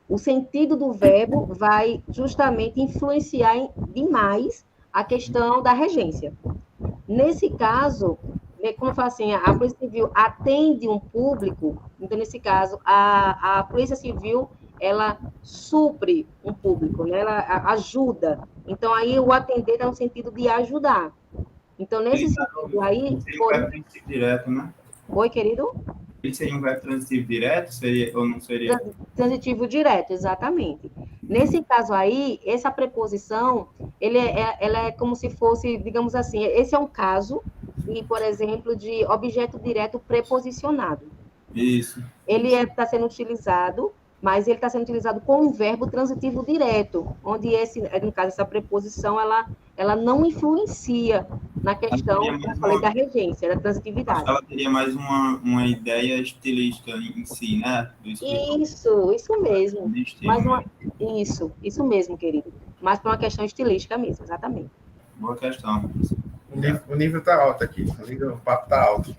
o sentido do verbo vai justamente influenciar demais a questão da regência. Nesse caso, como eu falo assim, a Polícia Civil atende um público, então, nesse caso, a Polícia Civil, ela supre um público, né? Ela ajuda. Então, aí o atender está no sentido de ajudar. Então, nesse sentido aí... Seria um verbo transitivo direto, né? Oi, querido? Ele seria um verbo transitivo direto, seria, ou não seria? Transitivo direto, exatamente. Nesse caso aí, essa preposição, ela é como se fosse, digamos assim, esse é um caso, e, por exemplo, de objeto direto preposicionado. Isso. Ele está sendo utilizado, mas ele está sendo utilizado com um verbo transitivo direto, onde, no caso, essa preposição, ela não influencia na questão, como eu falei, da regência, da transitividade. Acho que ela teria mais uma ideia estilística em si, né? Isso mesmo. Isso mesmo, querido. Mas para uma questão estilística mesmo, exatamente. Boa questão. O nível está alto aqui, o papo está alto.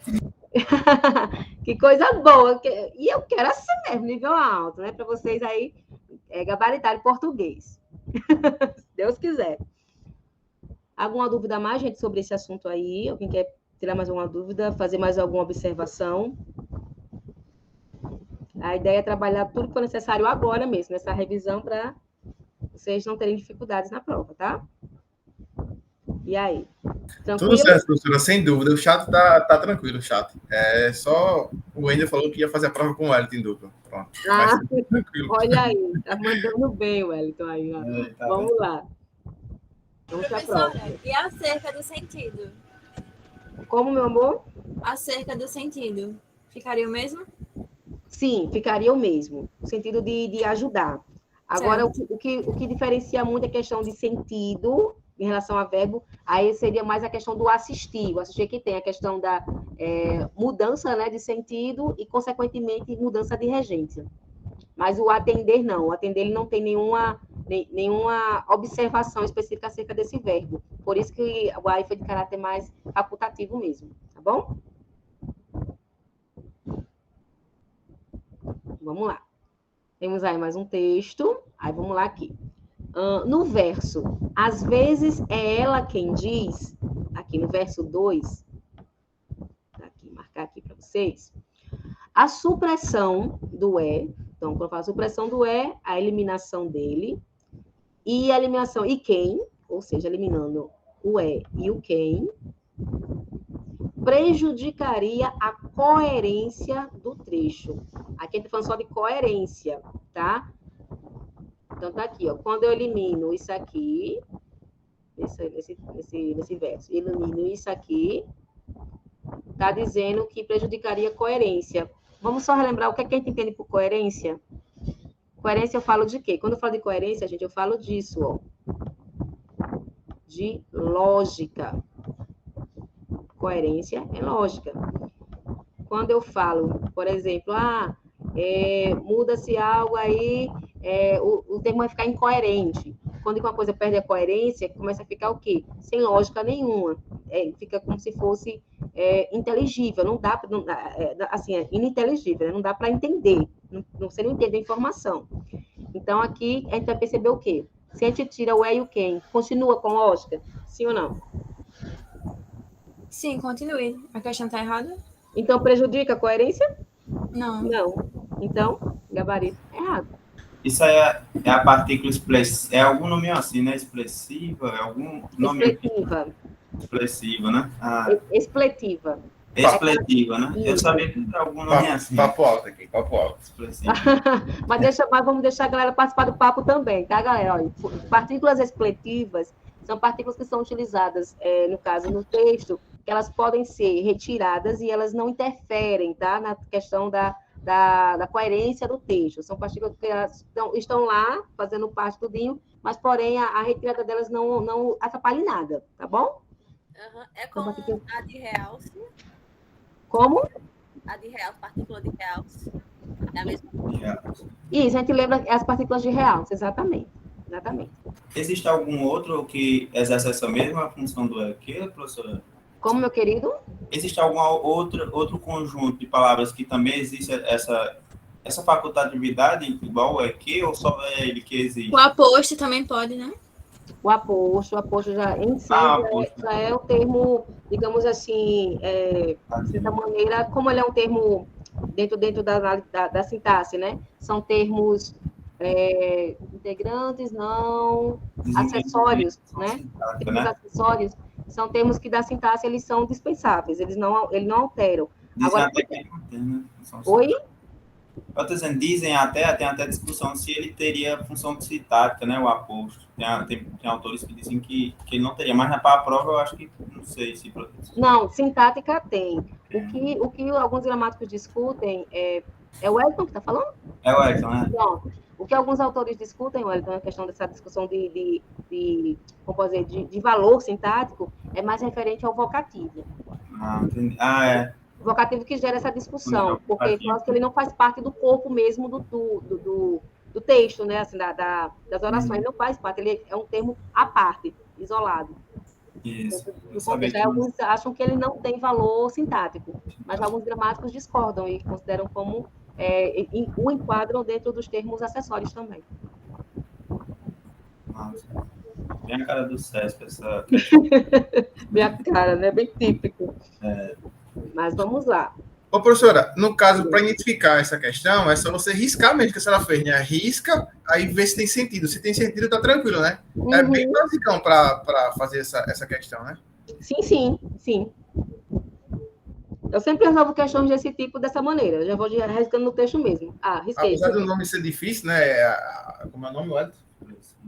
Que coisa boa. E eu quero assim mesmo, nível alto, né? Para vocês aí gabaritarem português. Se Deus quiser. Alguma dúvida mais, gente, sobre esse assunto aí? Alguém quer tirar mais alguma dúvida, fazer mais alguma observação? A ideia é trabalhar tudo que for necessário agora mesmo, nessa revisão, para vocês não terem dificuldades na prova, tá? E aí? Tranquilo? Tudo certo, professora, sem dúvida. O chat tá tranquilo, o chat. É só o Wender falou que ia fazer a prova com o Wellington em dupla. Pronto. Tranquilo. Olha aí, tá mandando bem o Wellington aí. Ó. Vamos lá. Vamos para a prova. E acerca do sentido? Como, meu amor? Acerca do sentido. Ficaria o mesmo? Sim, ficaria o mesmo. No sentido de ajudar. Agora, o que diferencia muito a questão de sentido em relação a verbo, aí seria mais a questão do assistir. O assistir que tem a questão da mudança, né, de sentido e, consequentemente, mudança de regência. Mas o atender, não. O atender, ele não tem nenhuma observação específica acerca desse verbo. Por isso que o AI foi de caráter mais facultativo mesmo. Tá bom? Vamos lá. Temos aí mais um texto. Aí vamos lá aqui. No verso, às vezes é ela quem diz, aqui no verso 2, aqui, marcar aqui para vocês, a supressão do é, então, quando eu falo supressão do é, a eliminação dele, e a eliminação e quem, ou seja, eliminando o é e o quem, prejudicaria a coerência do trecho. Aqui a gente está falando só de coerência, tá? Então, tá aqui, ó. Quando eu elimino isso aqui, nesse verso, elimino isso aqui, tá dizendo que prejudicaria a coerência. Vamos só relembrar o que a gente entende por coerência? Coerência eu falo de quê? Quando eu falo de coerência, gente, eu falo disso, ó. De lógica. Coerência é lógica. Quando eu falo, por exemplo, muda-se algo aí, o termo vai ficar incoerente. Quando uma coisa perde a coerência, começa a ficar o quê? Sem lógica nenhuma. Fica como se fosse inteligível, não dá, assim, é ininteligível, né? Não dá para entender, você não entende a informação. Então, aqui, a gente vai perceber o quê? Se a gente tira o e o quem, continua com lógica? Sim ou não? Sim, continue. A questão está errada? Então, prejudica a coerência? Não. Não. Então, gabarito errado. Isso aí é a partícula expressiva. É algum nome assim, né? Expressiva? É algum nome? Expletiva. Expressiva, né? Expletiva. Expletiva, né? Eu sabia que era algum nome assim. Papo alto aqui, papo alto. Expressiva. mas vamos deixar a galera participar do papo também, tá, galera? Olha, partículas expletivas são partículas que são utilizadas, no caso, no texto, que elas podem ser retiradas e elas não interferem, tá? Na questão da coerência do texto. São partículas que elas estão lá, fazendo parte do tudinho, mas, porém, a retirada delas não atrapalha em nada, tá bom? Uhum. É como a de realce. Como? A de realce, partícula de realce. É a mesma? Isso, a gente lembra as partículas de realce, exatamente. Existe algum outro que exerce essa mesma função do EQ, professora? Como, meu querido? Existe algum outro conjunto de palavras que também existe essa facultatividade igual é que ou só é ele que existe? O aposto também pode, né? O aposto já em si já é o termo, digamos assim, de certa maneira, como ele é um termo dentro da sintaxe, né? São termos integrantes, não acessórios, né? Termos acessórios são termos que da sintaxe eles são dispensáveis, eles não alteram. Dizem Agora, até que não tem, né? oi? Eu tô dizendo, dizem até, tem até discussão se ele teria função sintática, né, o aposto. Tem autores que dizem que ele não teria, mas para a prova eu acho que, não sei se... Não, sintática tem. O que alguns gramáticos discutem é o Wellington que está falando? É o Wellington, né? Pronto. O que alguns autores discutem, Wellington, a questão dessa discussão de valor sintático, é mais referente ao vocativo. Entendi. É. O vocativo que gera essa discussão, porque eu acho que ele não faz parte do corpo mesmo do texto, né? Assim, das orações, ele não faz parte, ele é um termo à parte, isolado. Isso. Alguns acham que ele não tem valor sintático, mas alguns gramáticos discordam e consideram como o enquadram dentro dos termos acessórios também. Nossa. Bem a cara do CESP, essa questão. Bem a cara, né? Bem típico. Mas vamos lá. Ô, professora, no caso, para identificar essa questão, é só você riscar mesmo que a senhora fez, né? Risca, aí vê se tem sentido. Se tem sentido, tá tranquilo, né? Uhum. É bem basicão para fazer essa questão, né? Sim. Eu sempre resolvo questões desse tipo, dessa maneira. Eu já vou riscando no texto mesmo. Risquei. Apesar do nome ser difícil, né? Como é o nome, Wellington?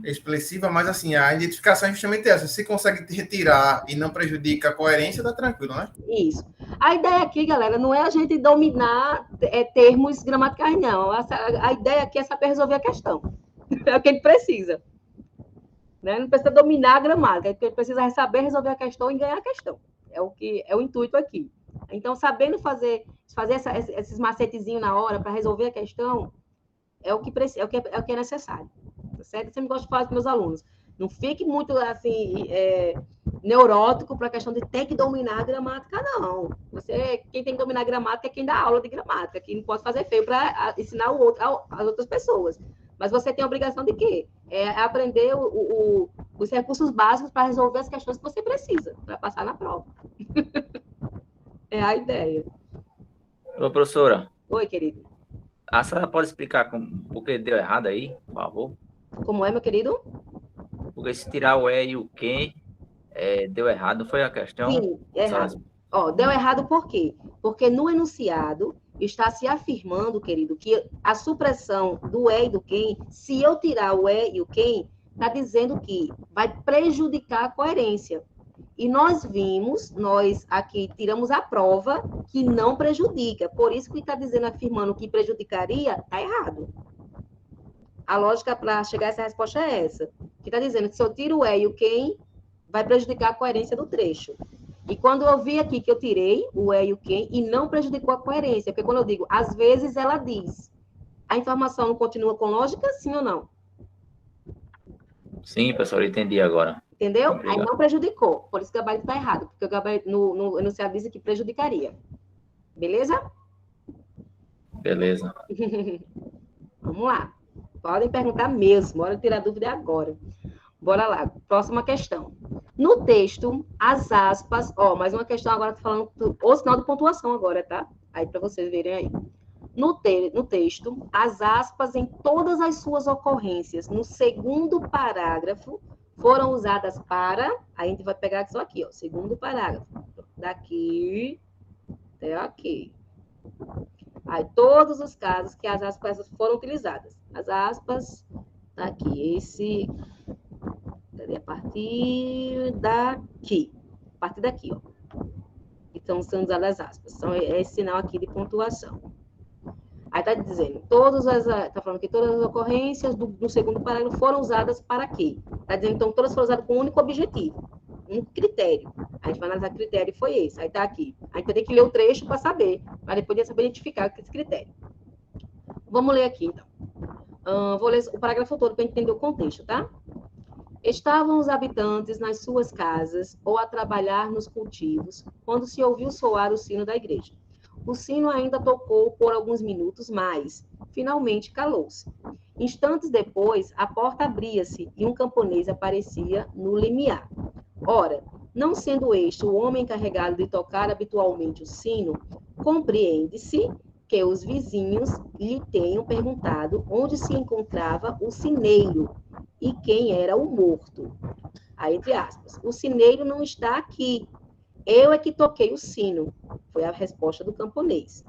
Expressiva, mas assim, a identificação é justamente essa. Se consegue retirar e não prejudica a coerência, tá tranquilo, né? Isso. A ideia aqui, galera, não é a gente dominar termos gramaticais, não. A ideia aqui é saber resolver a questão. É o que ele precisa. Né? Não precisa dominar a gramática, ele precisa saber resolver a questão e ganhar a questão. É o intuito aqui. Então, sabendo fazer esses macetezinhos na hora para resolver a questão, é o que é necessário. Tá certo? Eu sempre gosto de falar com meus alunos. Não fique muito assim neurótico para a questão de ter que dominar a gramática, não. Quem tem que dominar a gramática é quem dá aula de gramática, que não pode fazer feio para ensinar as outras pessoas. Mas você tem a obrigação de quê? Aprender os recursos básicos para resolver as questões que você precisa para passar na prova. É a ideia. Ô, professora. Oi, querido. A senhora pode explicar por que deu errado aí, por favor? Como é, meu querido? Porque se tirar o E e o QUEM, deu errado, não foi a questão? Sim, errado. Deu errado por quê? Porque no enunciado está se afirmando, querido, que a supressão do E e do QUEM, se eu tirar o E e o QUEM, está dizendo que vai prejudicar a coerência. E nós aqui tiramos a prova que não prejudica. Por isso que está dizendo, afirmando que prejudicaria, está errado. A lógica para chegar a essa resposta é essa. Que está dizendo que se eu tiro o E e o QUEM, vai prejudicar a coerência do trecho. E quando eu vi aqui que eu tirei o E e o QUEM e não prejudicou a coerência, porque quando eu digo, às vezes ela diz, a informação não continua com lógica, sim ou não? Sim, professor, eu entendi agora. Entendeu? Obrigado. Aí não prejudicou. Por isso que o gabarito está errado, porque o gabarito no enunciado diz que prejudicaria. Beleza? Beleza. Vamos lá. Podem perguntar mesmo. Bora tirar dúvida agora. Bora lá. Próxima questão. No texto, as aspas... mais uma questão agora, tô falando o sinal de pontuação agora, tá? Aí para vocês verem aí. No texto, as aspas em todas as suas ocorrências, no segundo parágrafo, foram usadas para... Aí a gente vai pegar só aqui, segundo parágrafo. Daqui até aqui. Aí, todos os casos que as aspas foram utilizadas. As aspas, tá aqui, a partir daqui. A partir daqui, Então, são usadas as aspas. Então, é esse sinal aqui de pontuação. Aí tá dizendo, tá falando que todas as ocorrências do segundo parágrafo foram usadas para quê? Tá dizendo, então, todas foram usadas com um único objetivo, um critério. A gente vai analisar o critério, foi esse. Aí tá aqui. A gente vai ter que ler o trecho para saber, para depois saber identificar esse critério. Vamos ler aqui, então. Vou ler o parágrafo todo para entender o contexto, tá? Estavam os habitantes nas suas casas ou a trabalhar nos cultivos, quando se ouviu soar o sino da igreja. O sino ainda tocou por alguns minutos mais, finalmente calou-se. Instantes depois, a porta abria-se e um camponês aparecia no limiar. Ora, não sendo este o homem encarregado de tocar habitualmente o sino, compreende-se que os vizinhos lhe tenham perguntado onde se encontrava o sineiro e quem era o morto. Aí, entre aspas, o sineiro não está aqui. Eu é que toquei o sino, foi a resposta do camponês.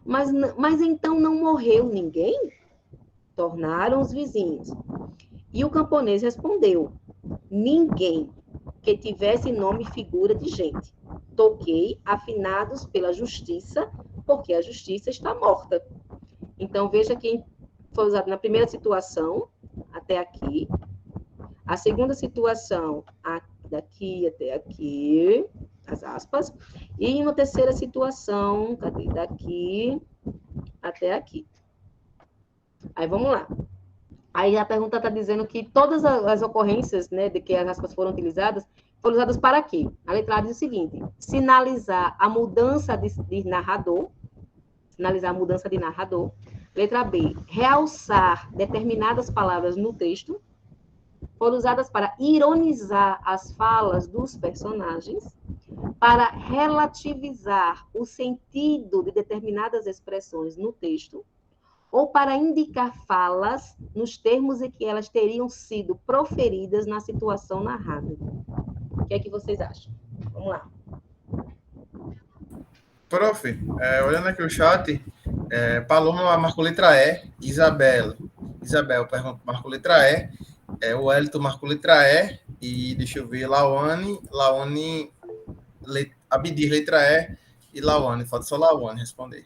Mas então não morreu ninguém? Tornaram os vizinhos. E o camponês respondeu: ninguém que tivesse nome e figura de gente. Toquei, afinados pela justiça, porque a justiça está morta. Então, veja que foi usado na primeira situação, até aqui. A segunda situação, daqui até aqui, as aspas. E em uma terceira situação, cadê? Daqui até aqui. Aí, vamos lá. Aí a pergunta está dizendo que todas as ocorrências, né, de que as aspas foram usadas para quê? A letra A diz o seguinte: sinalizar a mudança de narrador. Sinalizar a mudança de narrador. Letra B, realçar determinadas palavras no texto. Foram usadas para ironizar as falas dos personagens, para relativizar o sentido de determinadas expressões no texto, ou para indicar falas nos termos em que elas teriam sido proferidas na situação narrada. O que é que vocês acham? Vamos lá. Prof, olhando aqui o chat, Paloma marcou letra E, Isabel marcou letra E, o Wellington marcou letra E, e deixa eu ver, Lawane, Abdir letra E, e Lawane, falta só Lawane responder.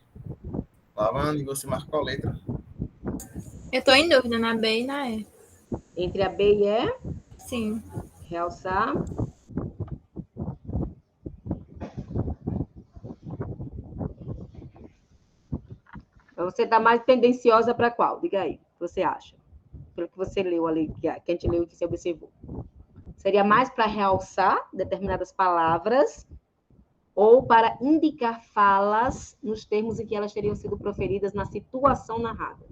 Lawane, você marcou a letra? Eu tô em dúvida na B e na E. Entre a B e E? Sim. Realçar. Você está mais tendenciosa para qual? Diga aí, o que você acha? Pelo que você leu ali, que a gente leu e que você observou. Seria mais para realçar determinadas palavras ou para indicar falas nos termos em que elas teriam sido proferidas na situação narrada?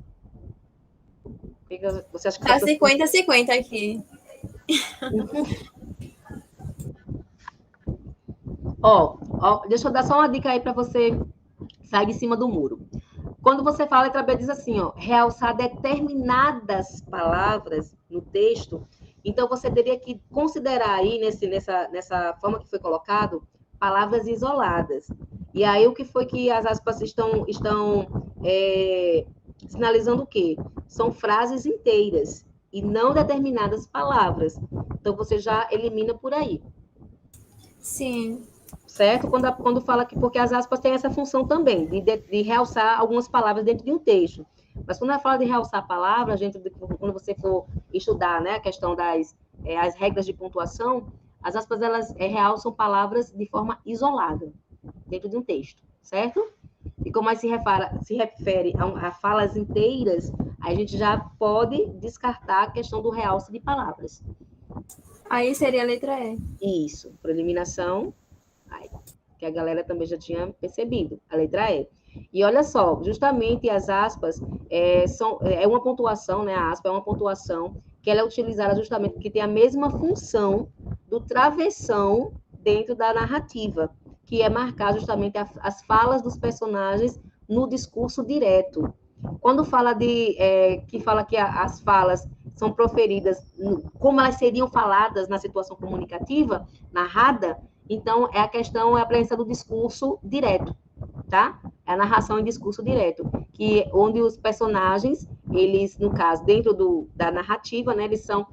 Você acha que tá 50-50 aqui. Deixa eu dar só uma dica aí para você sair de cima do muro. Quando você fala, a letra B diz assim, realçar determinadas palavras no texto, então você teria que considerar aí, nessa forma que foi colocado, palavras isoladas. E aí, o que foi que as aspas estão sinalizando o quê? São frases inteiras, e não determinadas palavras. Então, você já elimina por aí. Sim. Certo? Quando fala que, porque as aspas têm essa função também, de realçar algumas palavras dentro de um texto. Mas quando ela fala de realçar palavras, quando você for estudar, né, a questão as regras de pontuação, as aspas, elas realçam palavras de forma isolada, dentro de um texto, certo? E como se refere a falas inteiras, a gente já pode descartar a questão do realce de palavras. Aí seria a letra E. Isso, por eliminação, que a galera também já tinha percebido, a letra E. E olha só, justamente as aspas é uma pontuação, né? A aspa é uma pontuação que ela é utilizada justamente porque tem a mesma função do travessão dentro da narrativa, que é marcar justamente as falas dos personagens no discurso direto. Quando fala que as falas são proferidas como elas seriam faladas na situação comunicativa, narrada, então é a presença do discurso direto, tá? É a narração em discurso direto, onde os personagens, eles, no caso, dentro da narrativa, né, eles são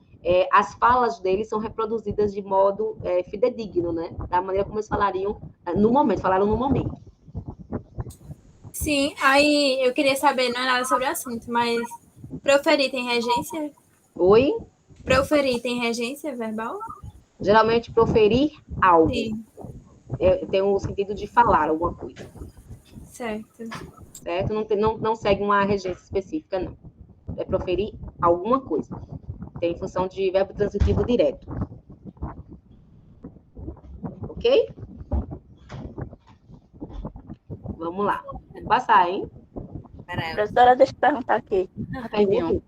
as falas deles são reproduzidas de modo fidedigno, né? Da maneira como eles falaram no momento. Sim, aí eu queria saber, não é nada sobre o assunto, mas proferir tem regência? Oi? Proferir tem regência verbal? Geralmente, proferir algo. Sim. Tem o sentido de falar alguma coisa. Certo. Certo? Não segue uma regência específica, não. É proferir alguma coisa. Tem função de verbo transitivo direto. Ok? Vamos lá. Vou passar, hein? Peraí, Professora, deixa eu perguntar aqui. Rapidinho.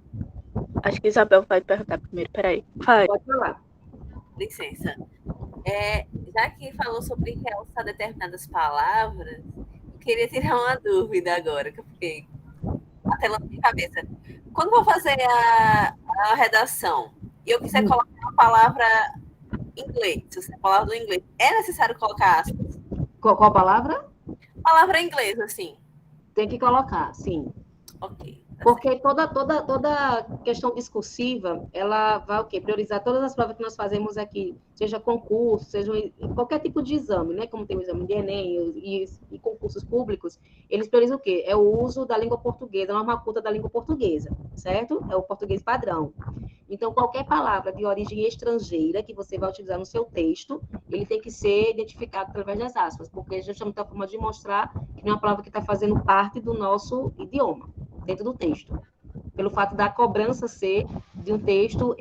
Acho que Isabel vai perguntar primeiro. Peraí. Vai. Pode falar. licença. Já que falou sobre realçar determinadas palavras, eu queria tirar uma dúvida agora, que eu fiquei até na minha cabeça. Quando vou fazer a redação e eu quiser colocar uma palavra em inglês, a palavra do inglês, é necessário colocar aspas? Qual palavra? Palavra em inglês, assim. Tem que colocar, sim. Ok. Porque toda questão discursiva, ela vai o quê? Priorizar todas as provas que nós fazemos aqui, seja concurso, seja qualquer tipo de exame, né? Como tem o exame de Enem e concursos públicos, eles priorizam o quê? É o uso da língua portuguesa, a norma culta da língua portuguesa, certo? É o português padrão. Então, qualquer palavra de origem estrangeira que você vai utilizar no seu texto, ele tem que ser identificado através das aspas, porque é justamente a forma de mostrar que não é uma palavra que está fazendo parte do nosso idioma, dentro do texto. Pelo fato da cobrança ser de um texto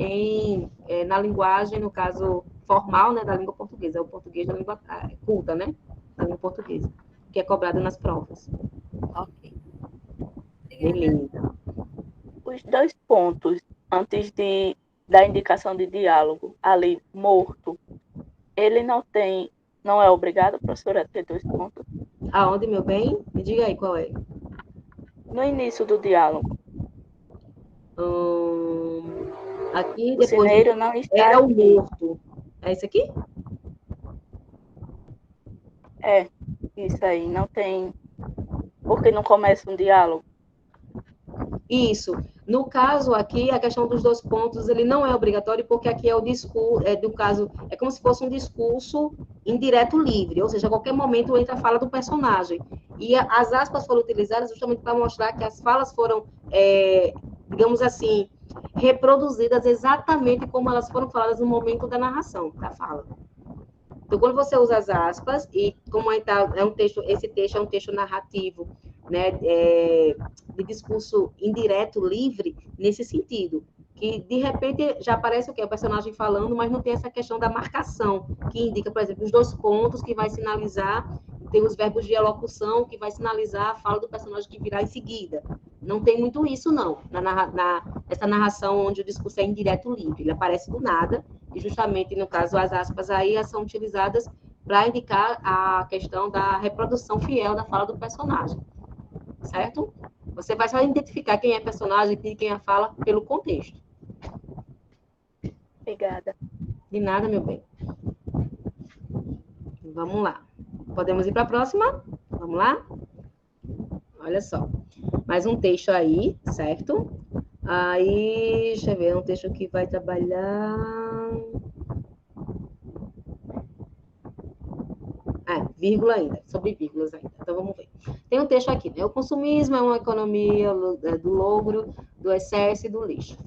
na linguagem, no caso, formal, né, da língua portuguesa, é o português da língua culta, né, da língua portuguesa, que é cobrado nas provas. Ok. Beleza. Os 2 pontos antes da indicação de diálogo, ali, morto, ele não é obrigado, professora, a ter 2 pontos? Aonde, meu bem? Me diga aí qual é. No início do diálogo. Aqui, O depois cineiro não está era o aqui. morto. É isso aqui? É, isso aí, não tem... Porque não começa um diálogo. Isso. No caso aqui, a questão dos 2 pontos, ele não é obrigatório, porque aqui é o discurso, do caso, é como se fosse um discurso indireto livre, ou seja, a qualquer momento entra a fala do personagem. E as aspas foram utilizadas justamente para mostrar que as falas foram, digamos assim, reproduzidas exatamente como elas foram faladas no momento da narração, da fala. Então, quando você usa as aspas, e como é um texto, esse texto é um texto narrativo, né, de discurso indireto, livre, nesse sentido, que de repente já aparece o quê? O personagem falando, mas não tem essa questão da marcação, que indica, por exemplo, os 2 pontos que vai sinalizar, tem os verbos de elocução, que vai sinalizar a fala do personagem que virá em seguida. Não tem muito isso, não, nessa narração onde o discurso é indireto, livre. Ele aparece do nada, e justamente, no caso, as aspas aí são utilizadas para indicar a questão da reprodução fiel da fala do personagem, certo? Você vai só identificar quem é personagem e quem é a fala pelo contexto. Obrigada. De nada, meu bem. Vamos lá. Podemos ir para a próxima? Vamos lá? Olha só. Mais um texto aí, certo? Aí, deixa eu ver, é um texto que vai trabalhar... vírgula ainda, sobre vírgulas ainda. Então, vamos ver. Tem um texto aqui, né? O consumismo é uma economia do logro, do excesso e do lixo.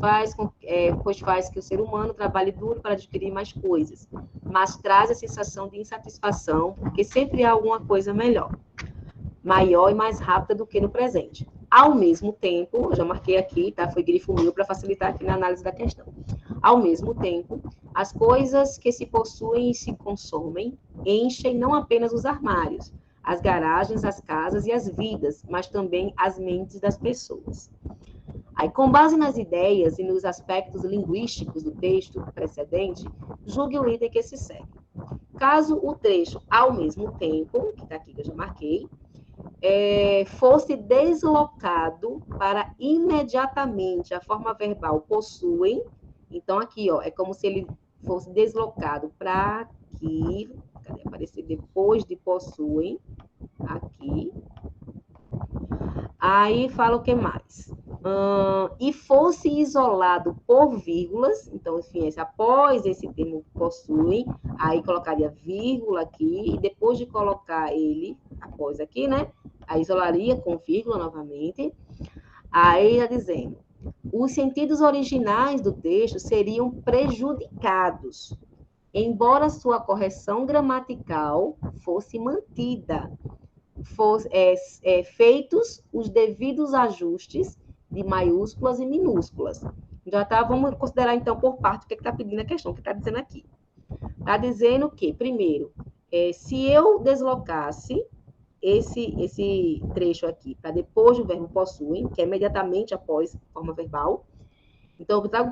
Pois faz que o ser humano trabalhe duro para adquirir mais coisas, mas traz a sensação de insatisfação, porque sempre há alguma coisa melhor, maior e mais rápida do que no presente. Ao mesmo tempo, eu já marquei aqui, tá? Foi grifo meu para facilitar aqui na análise da questão. Ao mesmo tempo, as coisas que se possuem e se consomem enchem não apenas os armários, as garagens, as casas e as vidas, mas também as mentes das pessoas. Aí, com base nas ideias e nos aspectos linguísticos do texto precedente, julgue o item que se segue. Caso o trecho ao mesmo tempo, que está aqui que eu já marquei, fosse deslocado para imediatamente a forma verbal possuem, então aqui, ó, é como se ele fosse deslocado para aqui, cadê aparecer depois de possuem, aqui. Aí fala o que mais? E fosse isolado por vírgulas, então, enfim, após esse termo possuem, aí colocaria vírgula aqui, e depois de colocar ele, após aqui, né? Aí isolaria com vírgula novamente. Aí já dizendo, os sentidos originais do texto seriam prejudicados, embora sua correção gramatical fosse mantida, feitos os devidos ajustes de maiúsculas e minúsculas. Já tá, vamos considerar então por parte o que está pedindo a questão, o que está dizendo aqui. Está dizendo que, primeiro, se eu deslocasse esse trecho aqui para depois do verbo possuem, que é imediatamente após forma verbal. Então, eu trago